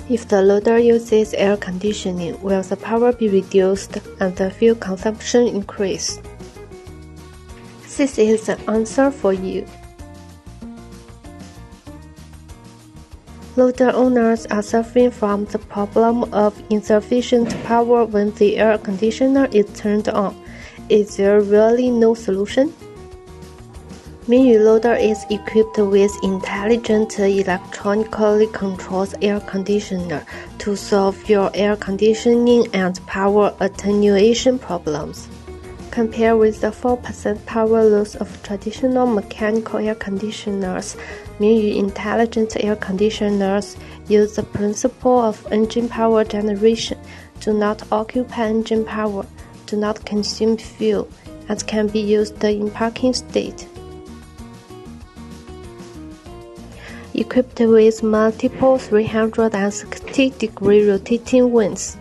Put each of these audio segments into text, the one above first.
If the loader uses air conditioning, will the power be reduced and the fuel consumption increase? This is the answer for you. Loader owners are suffering from the problem of insufficient power when the air conditioner is turned on. Is there really no solution? Mingyu loader is equipped with intelligent electronically controlled air conditioner to solve your air conditioning and power attenuation problems. Compared with the 4% power loss of traditional mechanical air conditioners, Mingyu intelligent air conditioners use the principle of engine power generation, do not occupy engine power, do not consume fuel, and can be used in parking state. Equipped with multiple 360-degree rotating winds,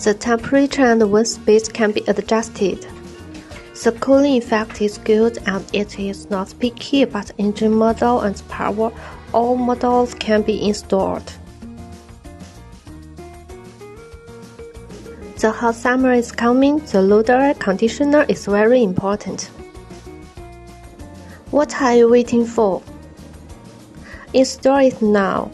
the temperature and wind speed can be adjusted. The cooling effect is good and it is not picky about engine model and power. All models can be installed. The hot summer is coming. The loader air conditioner is very important. What are you waiting for? Install it now.